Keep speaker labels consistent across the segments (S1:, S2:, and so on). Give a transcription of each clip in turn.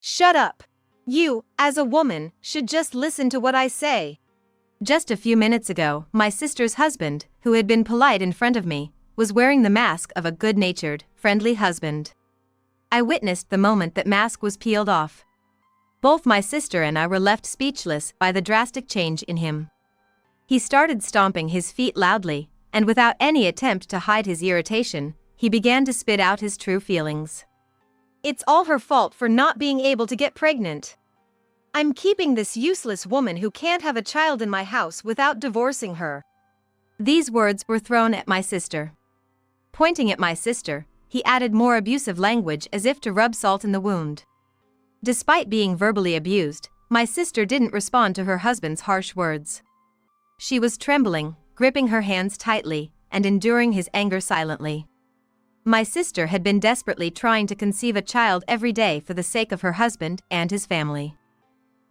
S1: Shut up. You, as a woman, should just listen to what I say. Just a few minutes ago, my sister's husband, who had been polite in front of me, was wearing the mask of a good-natured, friendly husband. I witnessed the moment that mask was peeled off. Both my sister and I were left speechless by the drastic change in him. He started stomping his feet loudly, and without any attempt to hide his irritation, he began to spit out his true feelings. It's all her fault for not being able to get pregnant. I'm keeping this useless woman who can't have a child in my house without divorcing her. These words were thrown at my sister. Pointing at my sister, he added more abusive language as if to rub salt in the wound. Despite being verbally abused, my sister didn't respond to her husband's harsh words. She was trembling, gripping her hands tightly, and enduring his anger silently. My sister had been desperately trying to conceive a child every day for the sake of her husband and his family.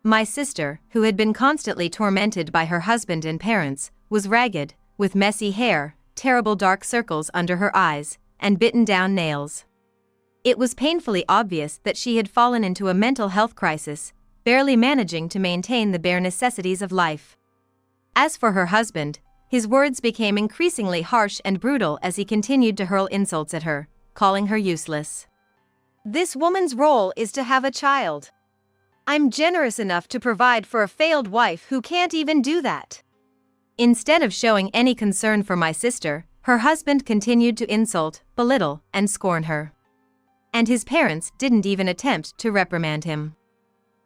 S1: My sister, who had been constantly tormented by her husband and parents, was ragged, with messy hair, terrible dark circles under her eyes, and bitten-down nails. It was painfully obvious that she had fallen into a mental health crisis, barely managing to maintain the bare necessities of life. As for her husband, his words became increasingly harsh and brutal as he continued to hurl insults at her, calling her useless. This woman's role is to have a child. I'm generous enough to provide for a failed wife who can't even do that. Instead of showing any concern for my sister, her husband continued to insult, belittle, and scorn her. And his parents didn't even attempt to reprimand him.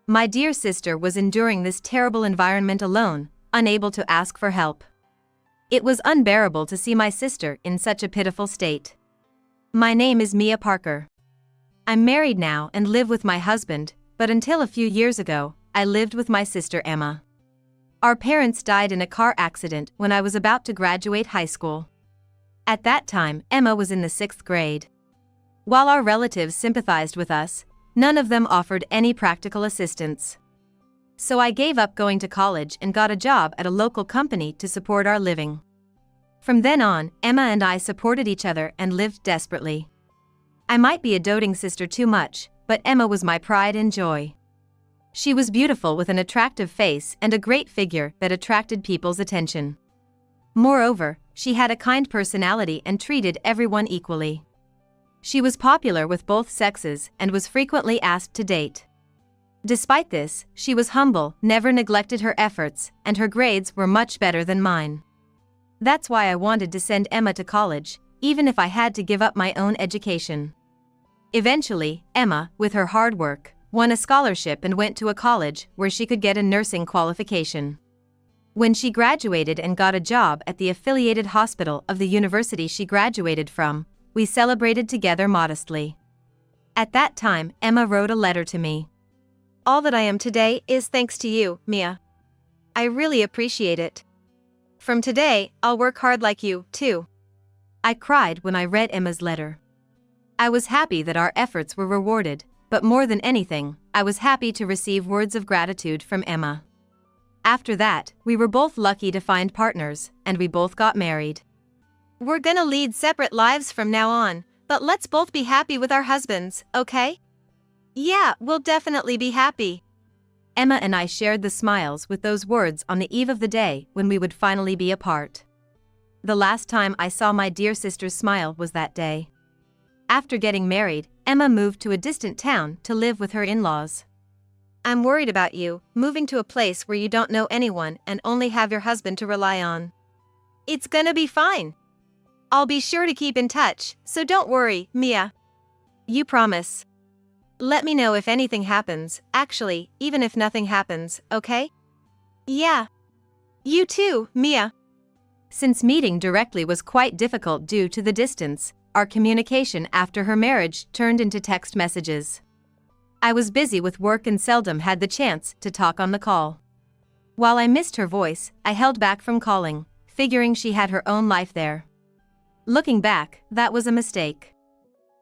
S1: My dear sister was enduring this terrible environment alone, unable to ask for help. It was unbearable to see my sister in such a pitiful state. My name is Mia Parker. I'm married now and live with my husband, but until a few years ago, I lived with my sister Emma. Our parents died in a car accident when I was about to graduate high school. At that time, Emma was in the 6th grade. While our relatives sympathized with us, none of them offered any practical assistance. So I gave up going to college and got a job at a local company to support our living. From then on, Emma and I supported each other and lived desperately. I might be a doting sister too much, but Emma was my pride and joy. She was beautiful with an attractive face and a great figure that attracted people's attention. Moreover, she had a kind personality and treated everyone equally. She was popular with both sexes and was frequently asked to date. Despite this, she was humble, never neglected her efforts, and her grades were much better than mine. That's why I wanted to send Emma to college, even if I had to give up my own education. Eventually, Emma, with her hard work, won a scholarship and went to a college where she could get a nursing qualification. When she graduated and got a job at the affiliated hospital of the university she graduated from, we celebrated together modestly. At that time, Emma wrote a letter to me. All that I am today is thanks to you, Mia. I really appreciate it. From today, I'll work hard like you, too. I cried when I read Emma's letter. I was happy that our efforts were rewarded, but more than anything, I was happy to receive words of gratitude from Emma. After that, we were both lucky to find partners, and we both got married. We're gonna lead separate lives from now on, but let's both be happy with our husbands, okay? Yeah, we'll definitely be happy. Emma and I shared the smiles with those words on the eve of the day when we would finally be apart. The last time I saw my dear sister's smile was that day. After getting married, Emma moved to a distant town to live with her in-laws. I'm worried about you, moving to a place where you don't know anyone and only have your husband to rely on. It's gonna be fine. I'll be sure to keep in touch, so don't worry, Mia. You promise. Let me know if anything happens, actually, even if nothing happens, okay? Yeah. You too, Mia. Since meeting directly was quite difficult due to the distance, our communication after her marriage turned into text messages. I was busy with work and seldom had the chance to talk on the call. While I missed her voice, I held back from calling, figuring she had her own life there. Looking back, that was a mistake.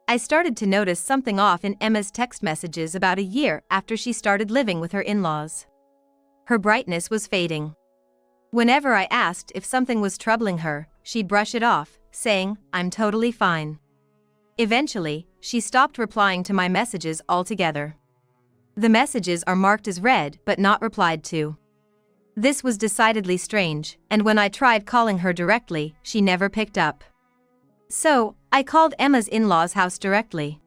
S1: I started to notice something off in Emma's text messages about a year after she started living with her in-laws. Her brightness was fading. Whenever I asked if something was troubling her, she'd brush it off, saying, "I'm totally fine." Eventually, she stopped replying to my messages altogether. The messages are marked as read but not replied to. This was decidedly strange, and when I tried calling her directly, she never picked up. So, I called Emma's in-laws' house directly.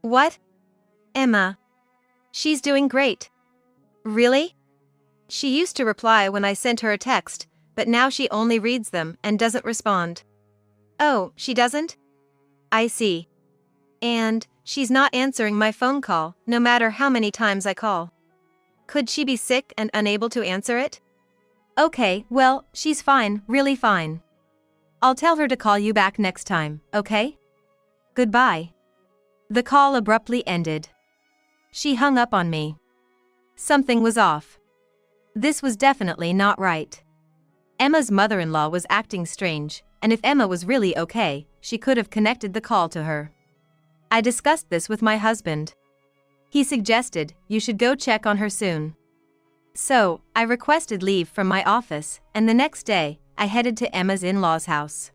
S2: What? Emma. She's doing great. Really? She used to reply when I sent her a text, but now she only reads them and doesn't respond. Oh, she doesn't? I see. And she's not answering my phone call, no matter how many times I call. Could she be sick and unable to answer it?
S1: Okay, well, she's fine, really fine. I'll tell her to call you back next time, okay? Goodbye. The call abruptly ended. She hung up on me. Something was off. This was definitely not right. Emma's mother-in-law was acting strange, and if Emma was really okay, she could have connected the call to her. I discussed this with my husband. He suggested you should go check on her soon. So, I requested leave from my office, and the next day, I headed to Emma's in-laws' house.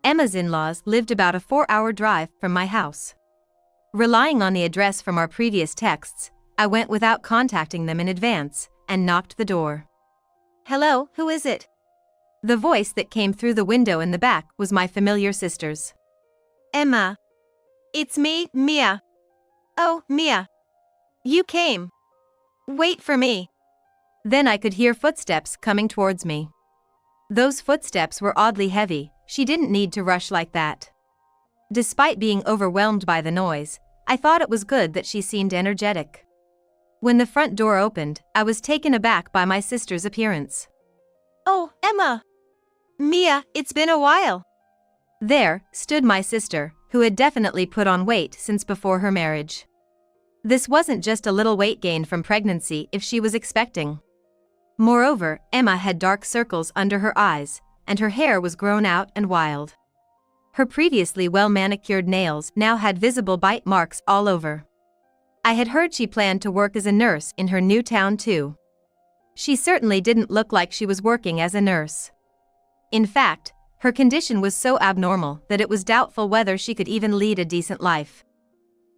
S1: Emma's in-laws lived about a 4-hour drive from my house. Relying on the address from our previous texts, I went without contacting them in advance, and knocked the door.
S2: Hello, who is it?
S1: The voice that came through the window in the back was my familiar sister's.
S2: Emma. It's me, Mia. Oh, Mia. You came. Wait for me.
S1: Then I could hear footsteps coming towards me. Those footsteps were oddly heavy. She didn't need to rush like that. Despite being overwhelmed by the noise, I thought it was good that she seemed energetic. When the front door opened, I was taken aback by my sister's appearance.
S2: Oh, Emma. Mia, it's been a while.
S1: There stood my sister, who had definitely put on weight since before her marriage. This wasn't just a little weight gain from pregnancy if she was expecting. Moreover, Emma had dark circles under her eyes, and her hair was grown out and wild. Her previously well-manicured nails now had visible bite marks all over. I had heard she planned to work as a nurse in her new town too. She certainly didn't look like she was working as a nurse. In fact, her condition was so abnormal that it was doubtful whether she could even lead a decent life.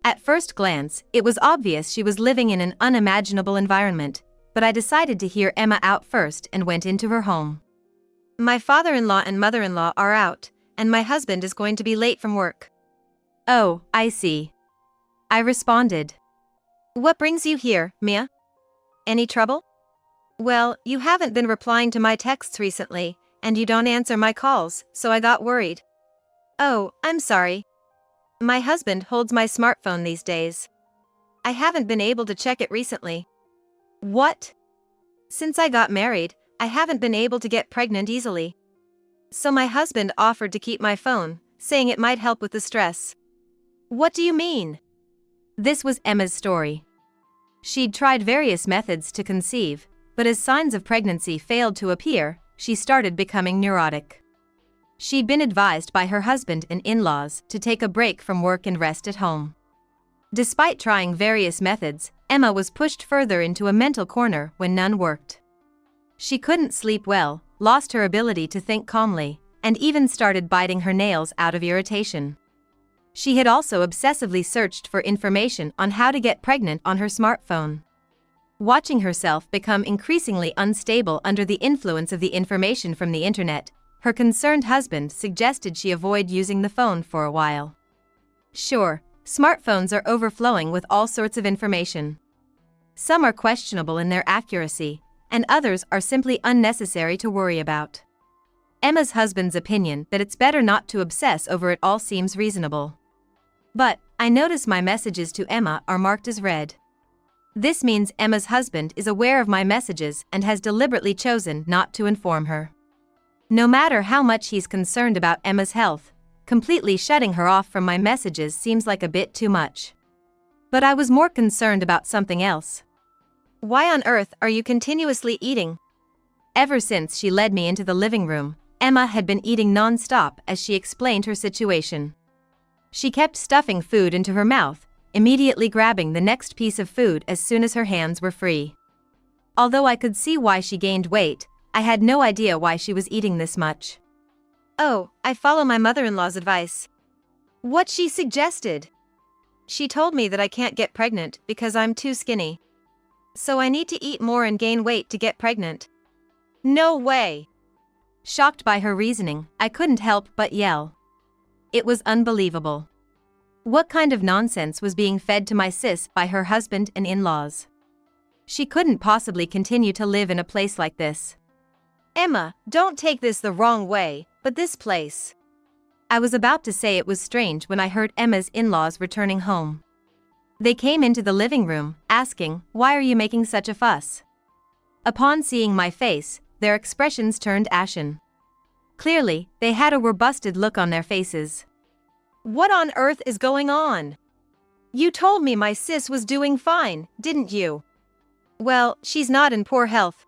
S1: At first glance, it was obvious she was living in an unimaginable environment, but I decided to hear Emma out first and went into her home.
S2: My father-in-law and mother-in-law are out, and my husband is going to be late from work.
S1: Oh, I see. I responded.
S2: What brings you here, Mia? Any trouble? Well, you haven't been replying to my texts recently, and you don't answer my calls, so I got worried. Oh, I'm sorry. My husband holds my smartphone these days. I haven't been able to check it recently. What? Since I got married, I haven't been able to get pregnant easily. So my husband offered to keep my phone, saying it might help with the stress. What do you mean?
S1: This was Emma's story. She'd tried various methods to conceive, but as signs of pregnancy failed to appear, she started becoming neurotic. She'd been advised by her husband and in-laws to take a break from work and rest at home. Despite trying various methods, Emma was pushed further into a mental corner when none worked. She couldn't sleep well, lost her ability to think calmly, and even started biting her nails out of irritation. She had also obsessively searched for information on how to get pregnant on her smartphone. Watching herself become increasingly unstable under the influence of the information from the internet, her concerned husband suggested she avoid using the phone for a while. Sure, smartphones are overflowing with all sorts of information. Some are questionable in their accuracy, and others are simply unnecessary to worry about. Emma's husband's opinion that it's better not to obsess over it all seems reasonable. But, I notice my messages to Emma are marked as read. This means Emma's husband is aware of my messages and has deliberately chosen not to inform her. No matter how much he's concerned about Emma's health, completely shutting her off from my messages seems like a bit too much. But I was more concerned about something else.
S2: Why on earth are you continuously eating?
S1: Ever since she led me into the living room, Emma had been eating non-stop as she explained her situation. She kept stuffing food into her mouth, immediately grabbing the next piece of food as soon as her hands were free. Although I could see why she gained weight, I had no idea why she was eating this much.
S2: Oh, I follow my mother-in-law's advice. What she suggested? she told me that I can't get pregnant because I'm too skinny. So I need to eat more and gain weight to get pregnant. No way!
S1: Shocked by her reasoning, I couldn't help but yell. It was unbelievable. What kind of nonsense was being fed to my sis by her husband and in-laws? She couldn't possibly continue to live in a place like this.
S2: Emma, don't take this the wrong way, but this place.
S1: I was about to say it was strange when I heard Emma's in-laws returning home. They came into the living room, asking, "Why are you making such a fuss?" Upon seeing my face, their expressions turned ashen. Clearly, they had a robusted look on their faces.
S2: What on earth is going on? You told me my sis was doing fine, didn't you? Well, she's not in poor health.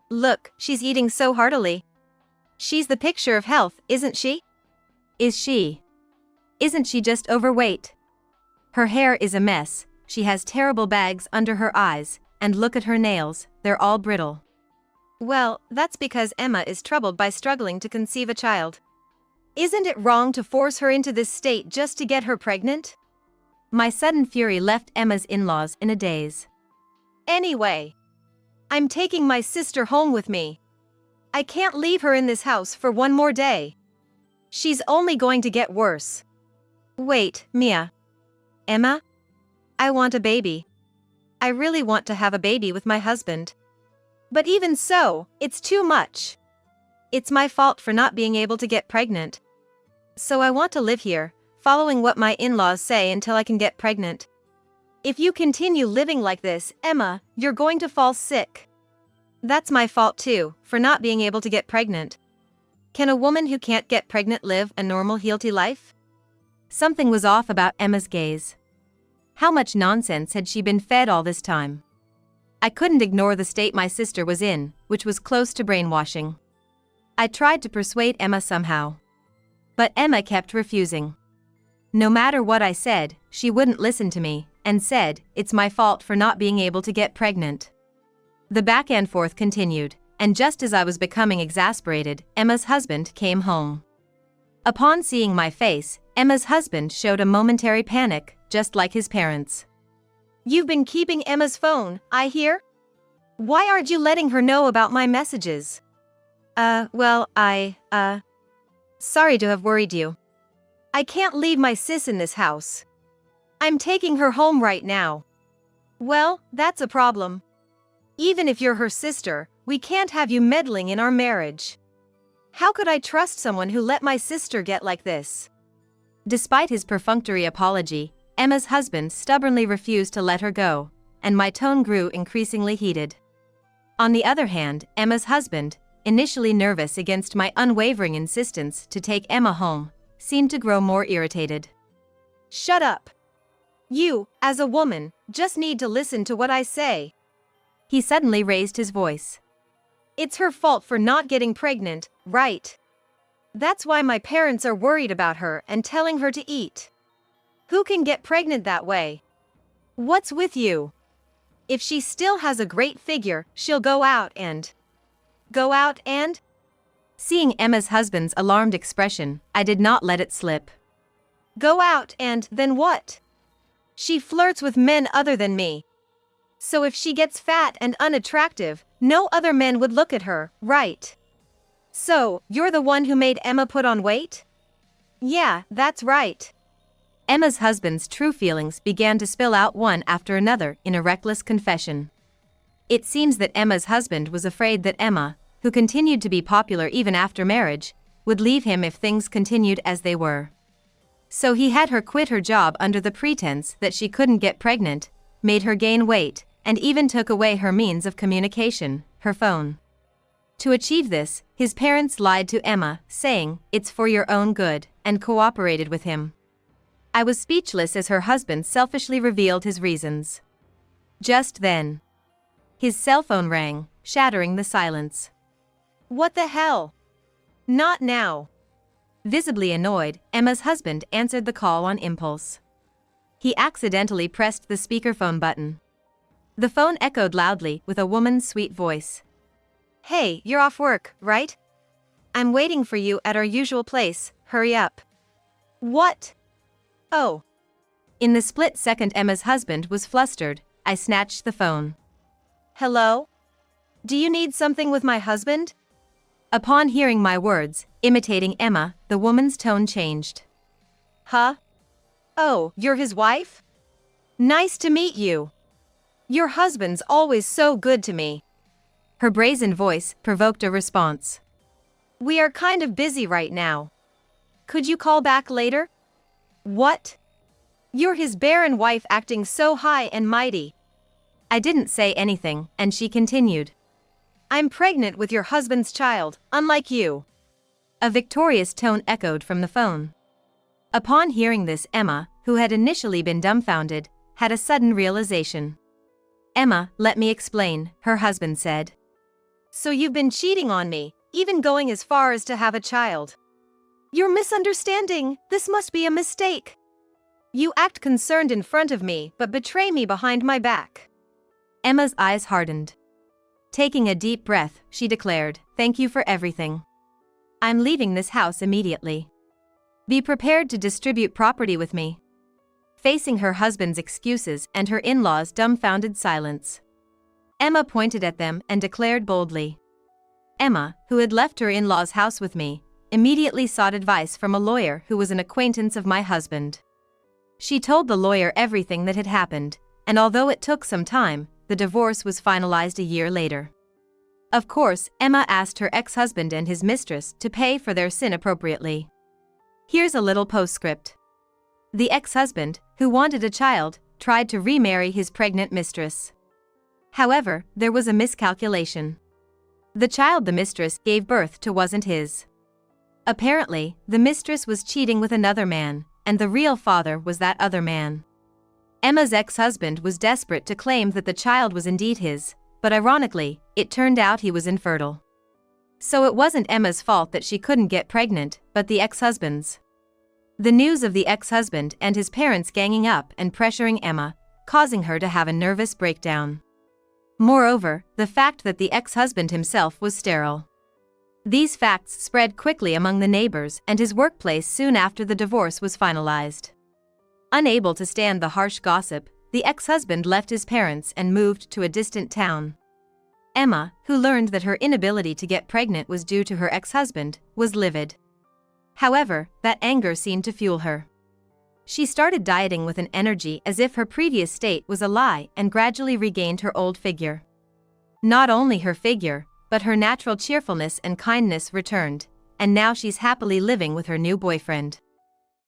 S2: Look, she's eating so heartily. She's the picture of health, isn't she?
S1: Is she? Isn't she just overweight? Her hair is a mess, she has terrible bags under her eyes, and look at her nails, they're all brittle.
S2: Well, that's because Emma is troubled by struggling to conceive a child. Isn't it wrong to force her into this state just to get her pregnant?
S1: My sudden fury left Emma's in-laws in a daze.
S2: Anyway, I'm taking my sister home with me. I can't leave her in this house for one more day. She's only going to get worse. Wait, Mia. Emma? I want a baby. I really want to have a baby with my husband. But even so, it's too much. It's my fault for not being able to get pregnant. So I want to live here, following what my in-laws say until I can get pregnant. If you continue living like this, Emma, you're going to fall sick. That's my fault too, for not being able to get pregnant. Can a woman who can't get pregnant live a normal, healthy life?
S1: Something was off about Emma's gaze. How much nonsense had she been fed all this time? I couldn't ignore the state my sister was in, which was close to brainwashing. I tried to persuade Emma somehow. But Emma kept refusing. No matter what I said, she wouldn't listen to me, and said, "It's my fault for not being able to get pregnant." The back and forth continued, and just as I was becoming exasperated, Emma's husband came home. Upon seeing my face, Emma's husband showed a momentary panic, just like his parents.
S2: You've been keeping Emma's phone, I hear? Why aren't you letting her know about my messages? Sorry to have worried you. I can't leave my sis in this house. I'm taking her home right now. Well, that's a problem. Even if you're her sister, we can't have you meddling in our marriage. How could I trust someone who let my sister get like this?
S1: Despite his perfunctory apology, Emma's husband stubbornly refused to let her go, and my tone grew increasingly heated. On the other hand, Emma's husband, initially nervous against my unwavering insistence to take Emma home, seemed to grow more irritated.
S2: Shut up. You, as a woman, just need to listen to what I say.
S1: He suddenly raised his voice.
S2: It's her fault for not getting pregnant, right? That's why my parents are worried about her and telling her to eat. Who can get pregnant that way? What's with you? If she still has a great figure, she'll go out and...
S1: Seeing Emma's husband's alarmed expression, I did not let it slip.
S2: Go out and then what? She flirts with men other than me. So if she gets fat and unattractive, no other men would look at her, right? So, you're the one who made Emma put on weight? Yeah, that's right.
S1: Emma's husband's true feelings began to spill out one after another in a reckless confession. It seems that Emma's husband was afraid that Emma, who continued to be popular even after marriage, would leave him if things continued as they were. So he had her quit her job under the pretense that she couldn't get pregnant, made her gain weight, and even took away her means of communication, her phone. To achieve this, his parents lied to Emma, saying, "It's for your own good," and cooperated with him. I was speechless as her husband selfishly revealed his reasons. Just then, his cell phone rang, shattering the silence.
S2: What the hell? Not now.
S1: Visibly annoyed, Emma's husband answered the call on impulse. He accidentally pressed the speakerphone button. The phone echoed loudly with a woman's sweet voice.
S2: Hey, you're off work, right? I'm waiting for you at our usual place, hurry up. What? Oh.
S1: In the split second Emma's husband was flustered, I snatched the phone.
S2: Hello? Do you need something with my husband?
S1: Upon hearing my words, imitating Emma, the woman's tone changed.
S2: Huh? Oh, you're his wife? Nice to meet you. Your husband's always so good to me.
S1: Her brazen voice provoked a response.
S2: We are kind of busy right now. Could you call back later? What? You're his barren wife acting so high and mighty.
S1: I didn't say anything, and she continued.
S2: I'm pregnant with your husband's child, unlike you.
S1: A victorious tone echoed from the phone. Upon hearing this, Emma, who had initially been dumbfounded, had a sudden realization. Emma, let me explain, her husband said.
S2: So you've been cheating on me, even going as far as to have a child. You're misunderstanding, this must be a mistake. You act concerned in front of me but betray me behind my back.
S1: Emma's eyes hardened. Taking a deep breath, she declared, Thank you for everything. I'm leaving this house immediately. Be prepared to distribute property with me. Facing her husband's excuses and her in-laws' dumbfounded silence, Emma pointed at them and declared boldly. Emma, who had left her in-laws' house with me, immediately sought advice from a lawyer who was an acquaintance of my husband. She told the lawyer everything that had happened, and although it took some time, the divorce was finalized a year later. Of course, Emma asked her ex-husband and his mistress to pay for their sin appropriately. Here's a little postscript. The ex-husband, who wanted a child, tried to remarry his pregnant mistress. However, there was a miscalculation. The child the mistress gave birth to wasn't his. Apparently, the mistress was cheating with another man, and the real father was that other man. Emma's ex-husband was desperate to claim that the child was indeed his, but ironically, it turned out he was infertile. So it wasn't Emma's fault that she couldn't get pregnant, but the ex-husband's. The news of the ex-husband and his parents ganging up and pressuring Emma, causing her to have a nervous breakdown. Moreover, the fact that the ex-husband himself was sterile. These facts spread quickly among the neighbors and his workplace soon after the divorce was finalized. Unable to stand the harsh gossip, the ex-husband left his parents and moved to a distant town. Emma, who learned that her inability to get pregnant was due to her ex-husband, was livid. However, that anger seemed to fuel her. She started dieting with an energy as if her previous state was a lie and gradually regained her old figure. Not only her figure, but her natural cheerfulness and kindness returned, and now she's happily living with her new boyfriend.